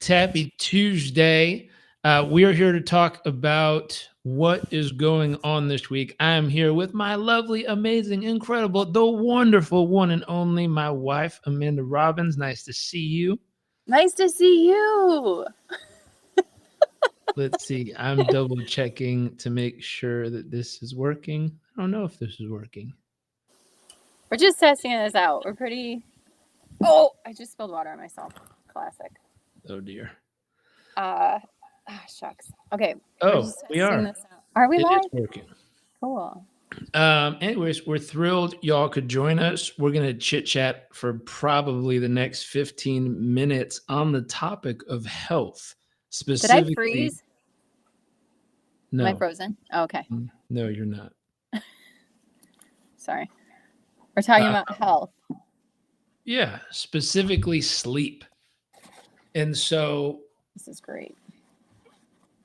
Happy Tuesday. We are here to talk about what is going on this week. I am here with my lovely, amazing, incredible, the wonderful one and only, my wife, Amanda Robbins. Nice to see you. Nice to see you. Let's see. I'm double checking to make sure that this is working. I don't know if this is working. We're just testing this out. We're pretty. Oh, I just spilled water on myself. Classic. Oh, dear. Shucks. Okay. We're Oh, just we testing are. this out. Are we It is live? working. Cool. Anyways, we're thrilled y'all could join us. We're going to chit chat for probably the next 15 minutes on the topic of health. Did I Specifically, freeze? Am I no, frozen? Oh, okay. no, you're not. Sorry. We're talking Uh, about health. Yeah, specifically sleep. And so This is great.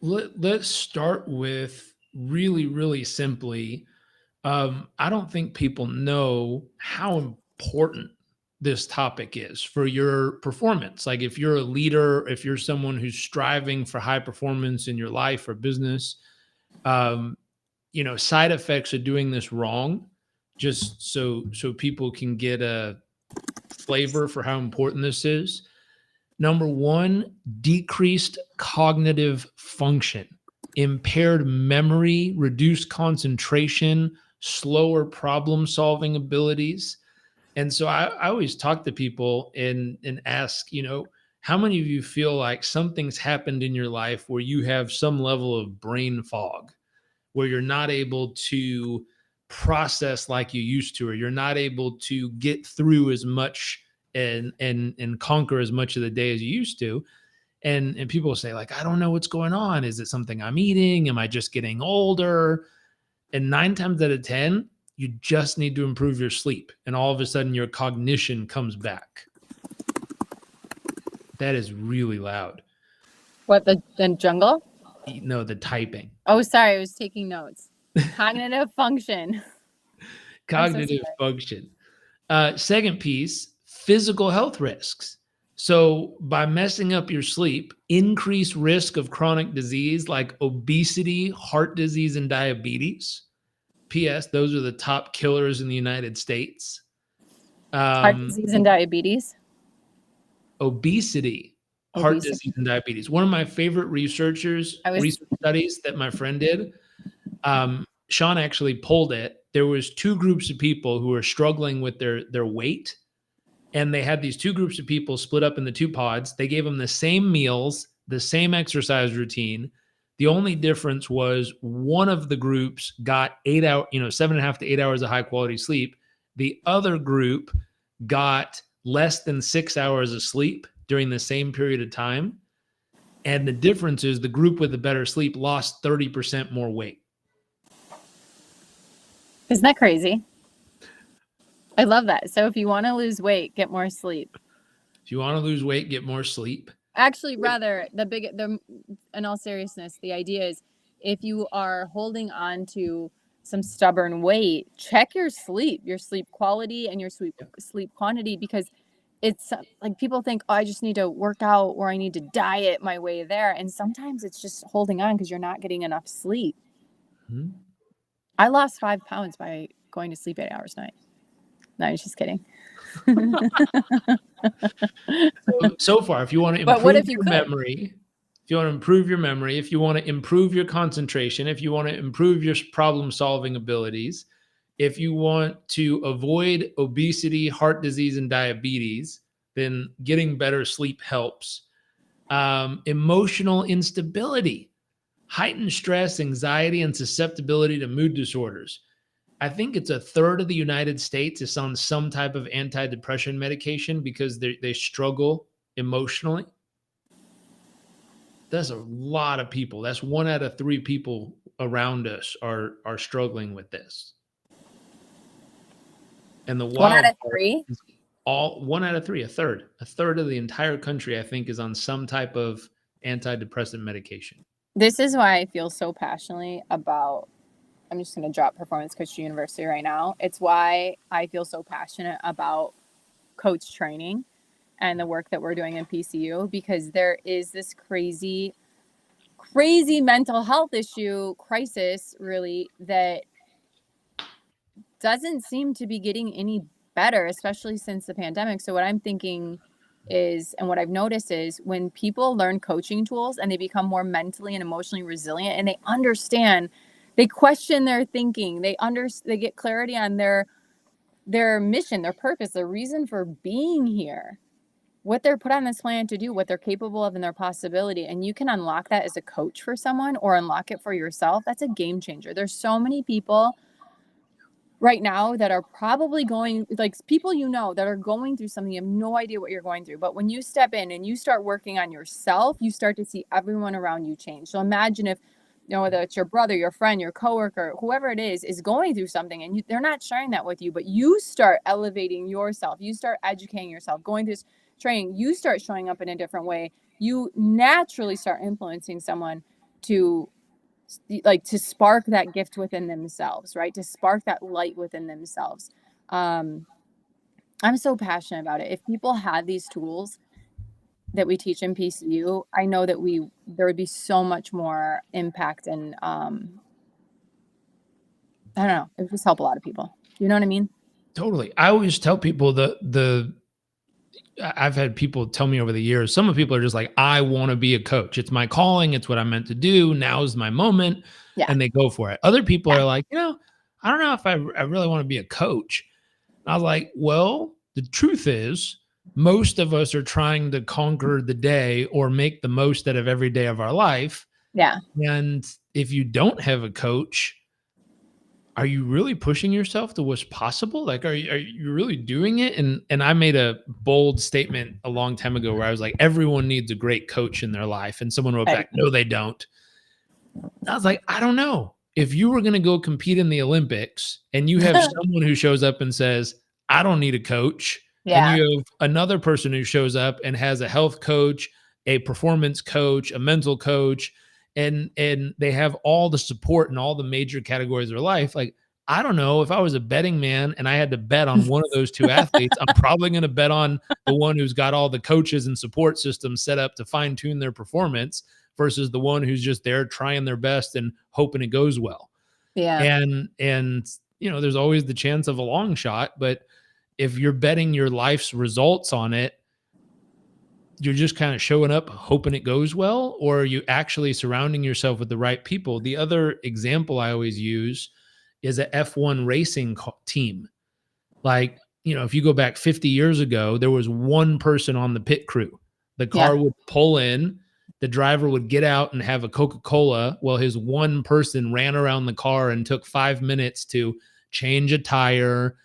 let's start with really, really simply. I don't think people know how important this topic is for your performance. Like if you're a leader, if you're someone who's striving for high performance in your life or business, um, side effects of doing this wrong, just so people can get a flavor for how important this is. Number one, decreased cognitive function, impaired memory, reduced concentration, slower problem solving abilities. And so I always talk to people and ask, how many of you feel like something's happened in your life where you have some level of brain fog, where you're not able to process like you used to, or you're not able to get through as much and conquer as much of the day as you used to. And people will say, like, I don't know what's going on. Is it something I'm eating? Am I just getting older? And 9 times out of 10, you just need to improve your sleep. And all of a sudden your cognition comes back. That is really loud. What, the jungle? No, the typing. Oh, sorry. I was taking notes. Cognitive function. Cognitive function. Second piece, physical health risks. So by messing up your sleep, increased risk of chronic disease like obesity, heart disease, and diabetes. P.S. Those are the top killers in the United States. Heart disease and diabetes. Obesity, heart disease, and diabetes. One of my favorite research studies that my friend did, Sean actually pulled it. There was two groups of people who were struggling with their weight, and they had these two groups of people split up in the two pods. They gave them the same meals, the same exercise routine. The only difference was one of the groups got 8 hours, 7.5 to 8 hours of high quality sleep. The other group got less than 6 hours of sleep during the same period of time. And the difference is the group with the better sleep lost 30% more weight. Isn't that crazy? I love that. So if you want to lose weight, get more sleep. If you want to lose weight, get more sleep. Actually, rather, in all seriousness, the idea is if you are holding on to some stubborn weight, check your sleep quality and your sleep quantity, because it's like people think, oh, I just need to work out or I need to diet my way there. And sometimes it's just holding on because you're not getting enough sleep. Mm-hmm. I lost 5 pounds by going to sleep 8 hours a night. No, I was just kidding. So far, if you want to improve your memory, if you want to improve concentration, if you want to improve your problem solving abilities, if you want to avoid obesity, heart disease, and diabetes, then getting better sleep helps. Emotional instability, heightened stress, anxiety, and susceptibility to mood disorders. I think it's 1/3 of the United States is on some type of antidepressant medication because they struggle emotionally. That's a lot of people. That's 1 out of 3 people around us are struggling with this. And the 1 out of 3? 1 out of 3, 1/3. 1/3 of the entire country, I think, is on some type of antidepressant medication. This is why I feel so passionately about, I'm just going to drop Performance Coach University right now. It's why I feel so passionate about coach training and the work that we're doing in PCU, because there is this crazy mental health issue crisis, really, that doesn't seem to be getting any better, especially since the pandemic. So what I'm thinking is, and what I've noticed is, when people learn coaching tools and they become more mentally and emotionally resilient, and they understand, they question their thinking, they get clarity on their mission, their purpose, their reason for being here, what they're put on this planet to do, what they're capable of, and their possibility. And you can unlock that as a coach for someone, or unlock it for yourself. That's a game changer. There's so many people right now that are probably going, like, people that are going through something. You have no idea what you're going through, but when you step in and you start working on yourself, you start to see everyone around you change. So imagine if, whether it's your brother, your friend, your coworker, whoever it is going through something, and they're not sharing that with you, but you start elevating yourself, you start educating yourself, going through this training, you start showing up in a different way, you naturally start influencing someone to spark that gift within themselves, right? To spark that light within themselves. I'm so passionate about it. If people had these tools that we teach in PCU, I know that there would be so much more impact, and I don't know, it would just help a lot of people. You know what I mean? Totally. I always tell people I've had people tell me over the years, some of people are just like, I want to be a coach. It's my calling. It's what I'm meant to do. Now's my moment. Yeah. And they go for it. Other people are like, I don't know if I really want to be a coach. And I was like, well, the truth is, most of us are trying to conquer the day or make the most out of every day of our life. Yeah. And if you don't have a coach, are you really pushing yourself to what's possible? Like, are you really doing it? And I made a bold statement a long time ago where I was like, everyone needs a great coach in their life. And someone wrote back, no, they don't. I was like, I don't know. If you were going to go compete in the Olympics and you have someone who shows up and says, I don't need a coach. Yeah. And you have another person who shows up and has a health coach, a performance coach, a mental coach, and they have all the support in all the major categories of their life. Like, I don't know, if I was a betting man and I had to bet on one of those two athletes, I'm probably going to bet on the one who's got all the coaches and support systems set up to fine tune their performance versus the one who's just there trying their best and hoping it goes well. Yeah. And there's always the chance of a long shot, but if you're betting your life's results on it, you're just kind of showing up hoping it goes well, or are you actually surrounding yourself with the right people? The other example I always use is a F1 racing team. Like, if you go back 50 years ago, there was one person on the pit crew. The car would pull in, the driver would get out and have a Coca-Cola while his one person ran around the car and took 5 minutes to change a tire,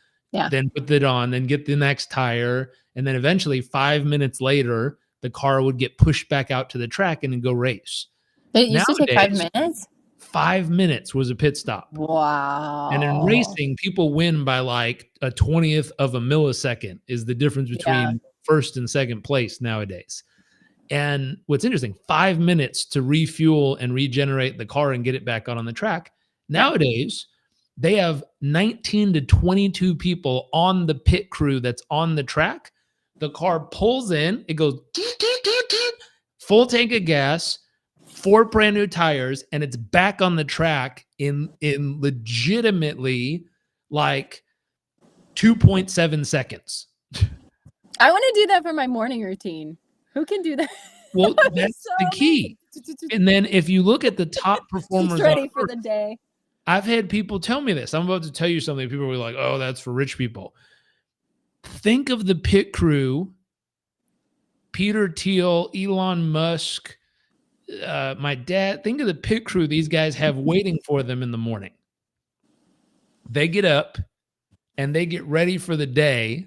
then put it on, then get the next tire. And then eventually 5 minutes later, the car would get pushed back out to the track and then go race. It used to take 5 minutes? 5 minutes was a pit stop. Wow. And in racing, people win by like a 20th of a millisecond is the difference between first and second place nowadays. And what's interesting, 5 minutes to refuel and regenerate the car and get it back out on the track. Nowadays, they have 19 to 22 people on the pit crew that's on the track. The car pulls in, it goes full tank of gas, 4 brand new tires, and it's back on the track in legitimately like 2.7 seconds. I want to do that for my morning routine. Who can do that? Well, that's so the key. And then if you look at the top performers, ready for the day. I've had people tell me this. I'm about to tell you something. People were like, oh, that's for rich people. Think of the pit crew, Peter Thiel, Elon Musk, my dad. Think of the pit crew these guys have waiting for them in the morning. They get up and they get ready for the day.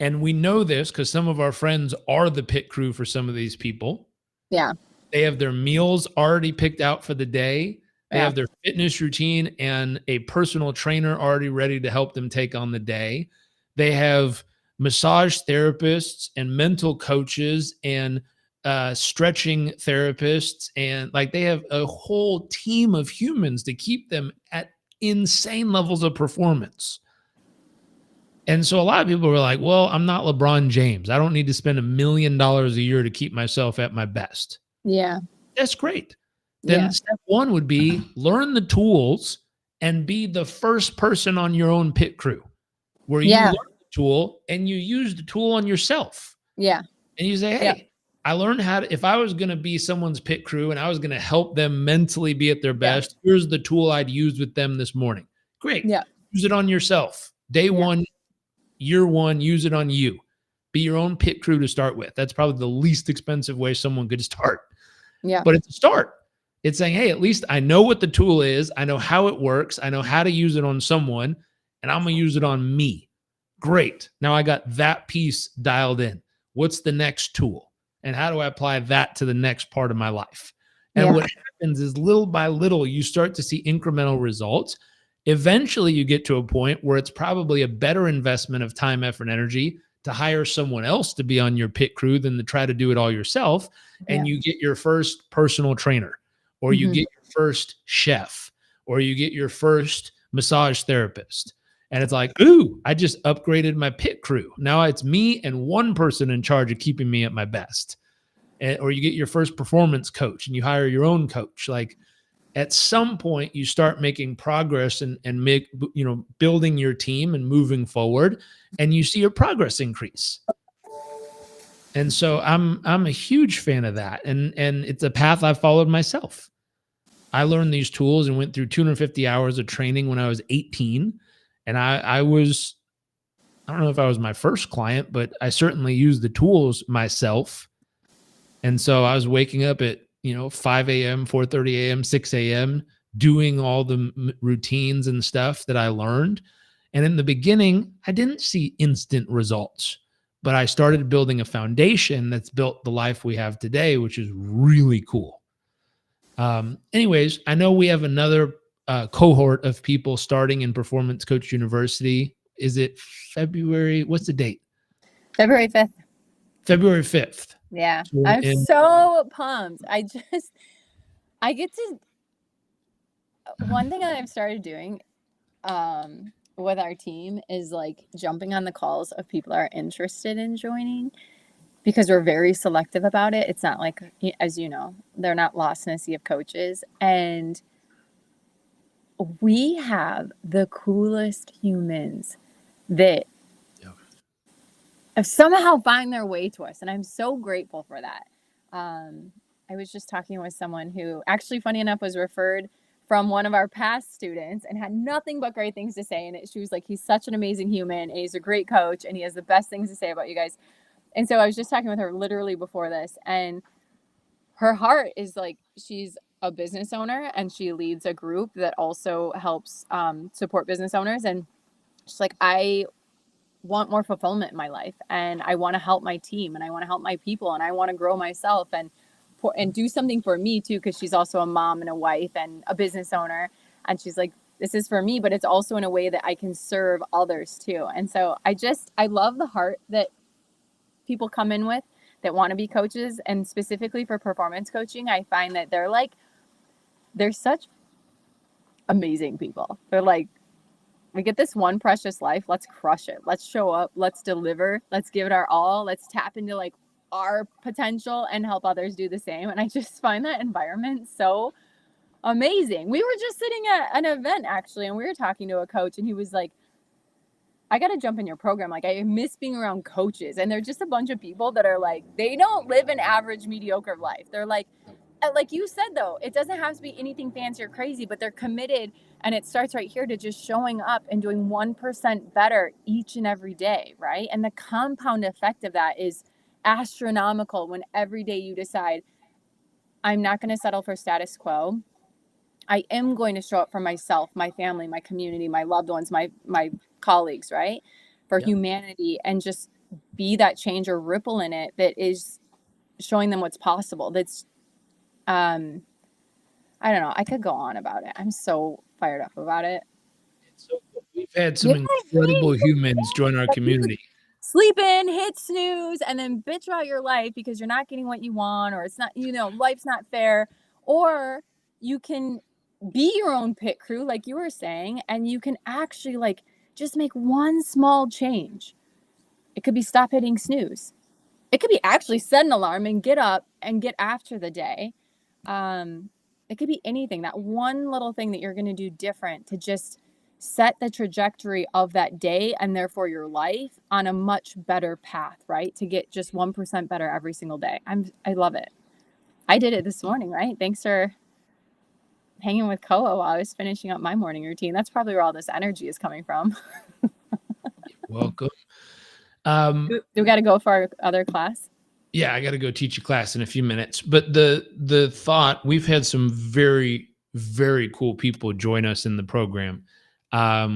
And we know this because some of our friends are the pit crew for some of these people. Yeah. They have their meals already picked out for the day. They have their fitness routine and a personal trainer already ready to help them take on the day. They have massage therapists and mental coaches and stretching therapists. And like they have a whole team of humans to keep them at insane levels of performance. And so a lot of people were like, well, I'm not LeBron James. I don't need to spend $1 million a year to keep myself at my best. Yeah. That's great. Then Yeah. step one would be learn the tools and be the first person on your own pit crew where you Yeah. learn the tool and you use the tool on yourself. Yeah. And you say, Yeah. hey, I learned how to, if I was going to be someone's pit crew and I was going to help them mentally be at their Yeah. best, here's the tool I'd use with them this morning. Great. Yeah. Use it on yourself. Day one, year one, use it on you. Be your own pit crew to start with. That's probably the least expensive way someone could start. Yeah. But it's a start. It's saying, hey, at least I know what the tool is. I know how it works. I know how to use it on someone, and I'm going to use it on me. Great. Now I got that piece dialed in. What's the next tool? And how do I apply that to the next part of my life? And what happens is little by little, you start to see incremental results. Eventually, you get to a point where it's probably a better investment of time, effort, and energy to hire someone else to be on your pit crew than to try to do it all yourself. And you get your first personal trainer, or you get your first chef, or you get your first massage therapist. And it's like, ooh, I just upgraded my pit crew. Now it's me and one person in charge of keeping me at my best. Or you get your first performance coach and you hire your own coach. Like at some point you start making progress and building your team and moving forward, and you see your progress increase. And so I'm a huge fan of that. And it's a path I followed myself. I learned these tools and went through 250 hours of training when I was 18. And I don't know if I was my first client, but I certainly used the tools myself. And so I was waking up at, 5 a.m., 4:30 a.m., 6 a.m., doing all the routines and stuff that I learned. And in the beginning, I didn't see instant results, but I started building a foundation that's built the life we have today, which is really cool. Anyways, I know we have another cohort of people starting in Performance Coach University. Is it February? What's the date? February 5th. February 5th. Yeah. I'm so pumped. I get to, one thing that I've started doing with our team is like jumping on the calls of people that are interested in joining, because we're very selective about it. It's not like, as you know, they're not lost in a sea of coaches. And we have the coolest humans that somehow find their way to us. And I'm so grateful for that. I was just talking with someone who actually, funny enough, was referred from one of our past students and had nothing but great things to say. And she was like, he's such an amazing human, and he's a great coach, and he has the best things to say about you guys. And so I was just talking with her literally before this, and her heart is like, she's a business owner and she leads a group that also helps support business owners. And she's like, I want more fulfillment in my life, and I want to help my team, and I want to help my people, and I want to grow myself and do something for me too, because she's also a mom and a wife and a business owner. And she's like, this is for me, but it's also in a way that I can serve others too. And so I love the heart that people come in with that want to be coaches. And specifically for performance coaching, I find that they're such amazing people. They're like, we get this one precious life. Let's crush it. Let's show up. Let's deliver. Let's give it our all. Let's tap into like our potential and help others do the same. And I just find that environment so amazing. We were just sitting at an event actually, and we were talking to a coach, and he was like, I got to jump in your program. Like, I miss being around coaches. And they're just a bunch of people that are like, they don't live an average, mediocre life. They're like you said, though, it doesn't have to be anything fancy or crazy, but they're committed. And it starts right here to just showing up and doing 1% better each and every day, right? And the compound effect of that is astronomical when every day you decide, I'm not going to settle for status quo. I am going to show up for myself, my family, my community, my loved ones, my colleagues, right? For humanity, and just be that change or ripple in it that is showing them what's possible. That's, I don't know. I could go on about it. I'm so fired up about it. So we've had some incredible humans join our community. Sleep in, hit snooze, and then bitch about your life because you're not getting what you want, or it's not, life's not fair. Or you can be your own pit crew, like you were saying, and you can actually like just make one small change. It could be stop hitting snooze. It could be actually set an alarm and get up and get after the day. It could be anything. That one little thing that you're going to do different to just set the trajectory of that day and therefore your life on a much better path, right? To get just 1% better every single day. I love it. I did it this morning, right? Thanks for hanging with Koa while I was finishing up my morning routine. That's probably where all this energy is coming from. Welcome. Do we got to go for our other class? Yeah, I got to go teach a class in a few minutes. But the thought, we've had some very, very cool people join us in the program.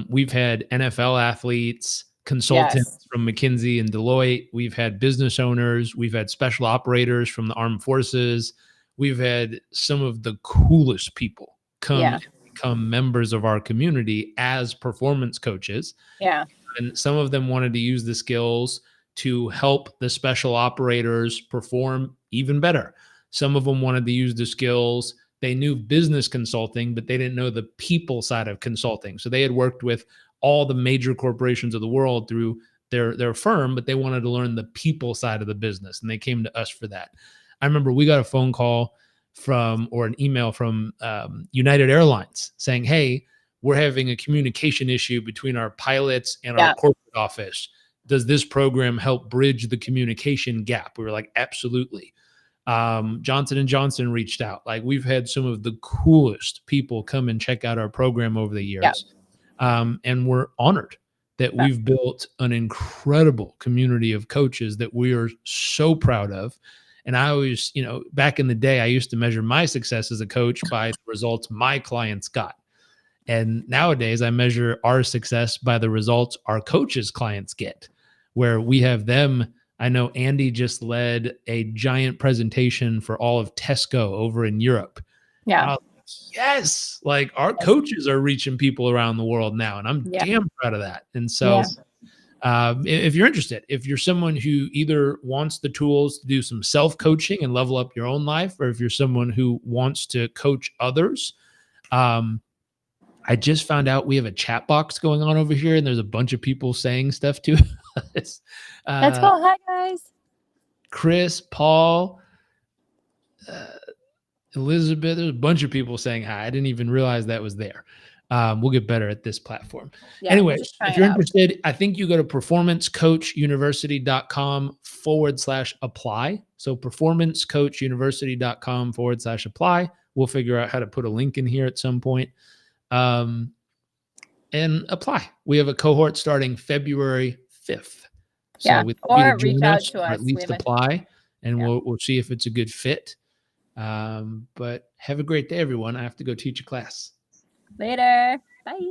We've had NFL athletes, consultants from McKinsey and Deloitte. We've had business owners. We've had special operators from the armed forces. We've had some of the coolest people come become members of our community as performance coaches. Yeah. And some of them wanted to use the skills to help the special operators perform even better. Some of them wanted to use the skills. They knew business consulting, but they didn't know the people side of consulting. So they had worked with all the major corporations of the world through their firm, but they wanted to learn the people side of the business. And they came to us for that. I remember we got a phone call or an email from United Airlines saying, hey, we're having a communication issue between our pilots and our corporate office. Does this program help bridge the communication gap? We were like, absolutely. Johnson & Johnson reached out. Like, we've had some of the coolest people come and check out our program over the years. And we're honored that we've built an incredible community of coaches that we are so proud of. And I always, back in the day, I used to measure my success as a coach by the results my clients got. And nowadays I measure our success by the results our coaches' clients get, where we have them. I know Andy just led a giant presentation for all of Tesco over in Europe. Yeah. Yes. Like, our coaches are reaching people around the world now. And I'm damn proud of that. And so if you're interested, if you're someone who either wants the tools to do some self-coaching and level up your own life, or if you're someone who wants to coach others, I just found out we have a chat box going on over here, and there's a bunch of people saying stuff to us. Let's go. Hi, guys. Chris, Paul, Elizabeth. There's a bunch of people saying hi. I didn't even realize that was there. We'll get better at this platform. Anyways, if you're interested, I think you go to performancecoachuniversity.com/apply. So performancecoachuniversity.com/apply. We'll figure out how to put a link in here at some point. And apply. We have a cohort starting February 5th. So or reach out to us. Or at least apply, and we'll see if it's a good fit. But have a great day, everyone. I have to go teach a class. Later.